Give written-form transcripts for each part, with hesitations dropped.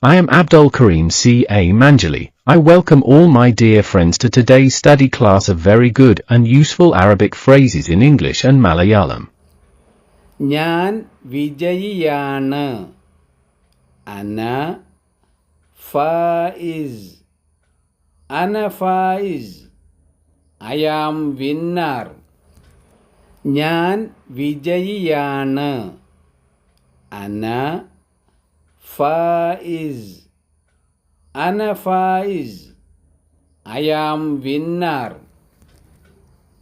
I am Abdul Karim C.A. Manjali. I welcome all my dear friends to today's study class of very good and useful Arabic phrases in English and Malayalam. ഞാൻ വിജയിയാണ്. അന ഫായിസ്. അന Fayis. I am winner. ഞാൻ വിജയിയാണ്. അന ഫായിസ്. അന Fayis. I am winner.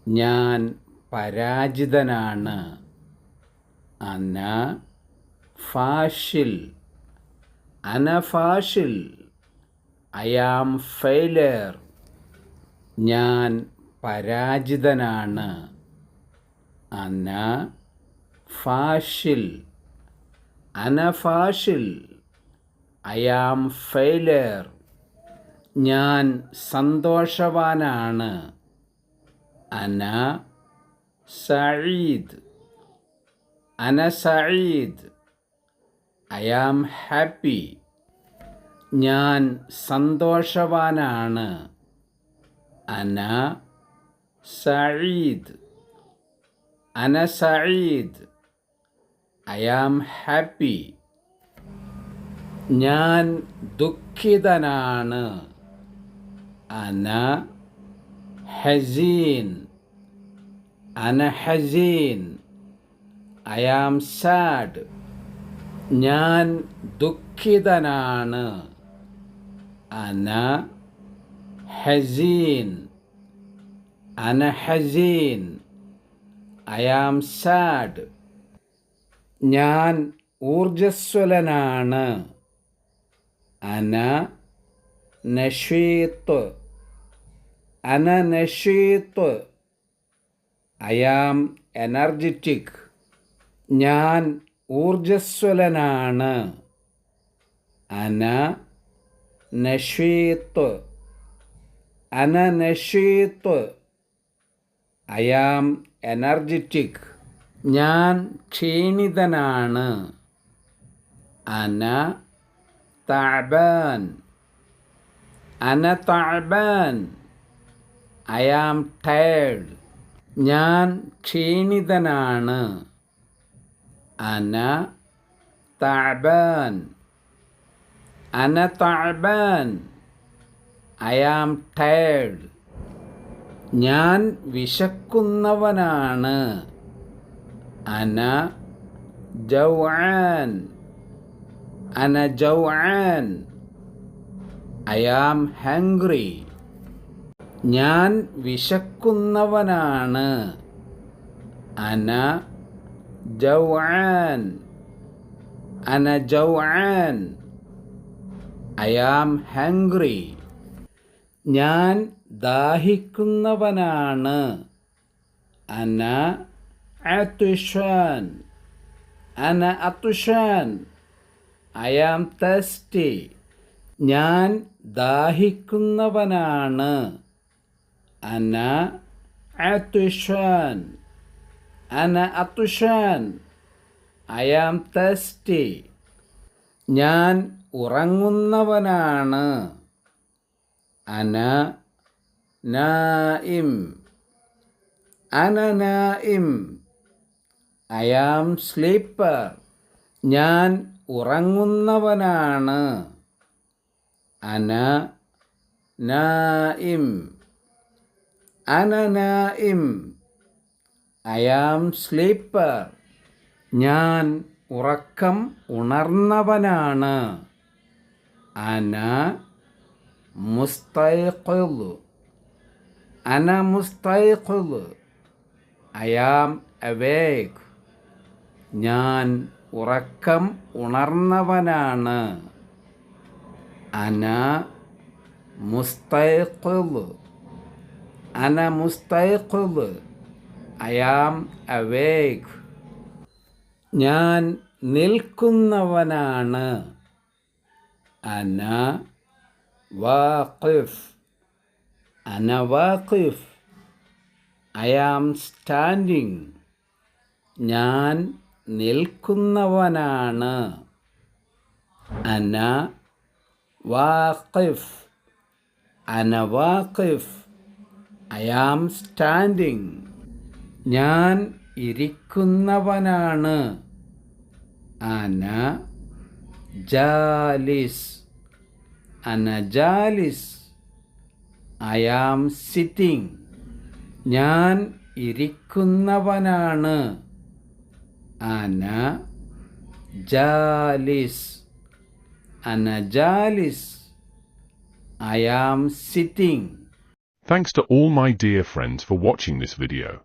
ഞാൻ പരാജിതനാണ്. അന ഫാഷിൽ. അന ഫാഷിൽ. I am failure. ഞാൻ പരാജിതനാണ്. അന ഫാഷിൽ. അന ഫാഷിൽ. I am failure. ഞാൻ സന്തോഷവാനാണ്. അന സഈദ്. അന സഈദ്. I am happy. ഞാൻ സന്തോഷവാനാണ്. അന സഈദ്. അന സഈദ്. I am happy. ഞാൻ ദുഃഖിതനാണ്. അന ഹസീൻ. അന ഹസീൻ. I am sad. ഞാൻ ദുഃഖിതനാണ്. അന ഹസീൻ. അന ഹസീൻ. I am sad. ഞാൻ ഊർജ്ജസ്വലനാണ്. അന നഷീത്ത്. അന നഷീത്ത്. I am energetic. ഞാൻ ഊർജ്ജസ്വലനാണ്. അന നഷീത്ത്. അന നഷീത്ത്. I am energetic. ഞാൻ ക്ഷീണിതനാണ്. അന തഅബാൻ. അന തഅബാൻ. I am tired. ഞാൻ ക്ഷീണിതനാണ്. അന തഅബാൻ. അന തഅബാൻ. I am tired. ഞാൻ വിശക്കുന്നവനാണ്. അന ജൗആൻ. അന ജൗആൻ. I am hungry. ഞാൻ വിശക്കുന്നവനാണ്. അന ജൗആൻ. അന ജൗആൻ. I am hungry. ഞാൻ ദാഹിക്കുന്നവനാണ്. അന അത്ഷാൻ. അന അത്ഷാൻ. I am thirsty. ഞാൻ ദാഹിക്കുന്നവനാണ്. അന അത്ഷാൻ. അന അത്ഷാൻ. I am thirsty. ഞാൻ ഉറങ്ങുന്നവനാണ്. അന നായിം. അന നായിം. I am sleeper. ഞാൻ ഉറങ്ങുന്നവനാണ്. അന നായിം. അന നായിം. I am sleeper. ഞാൻ ഉറക്കം ഉണർന്നവനാണ്. അന മുസ്തൈഖിദ്. അന മുസ്തൈഖിദ്. I am അവേക്ക്. ഞാൻ ഉറക്കം ഉണർന്നവനാണ്. അന മുസ്തൈഖിദ്. അന മുസ്തൈഖിദ്. I am അവേക്ക്. ഞാൻ നിൽക്കുന്നവനാണ്. അന വാഖിഫ്. അന വാഖിഫ്. I am standing. ഞാൻ നിൽക്കുന്നവനാണ്. അന വാഖിഫ്. അന വാഖിഫ്. I am standing. ഞാൻ ഇരിക്കുന്നവനാണ്. അന ജാലിസ്. അന ജാലിസ്. I am sitting. ഞാൻ ഇരിക്കുന്നവനാണ്. അന ജാലിസ്. അന Jalis. I am sitting. Thanks to all my dear friends for watching this video.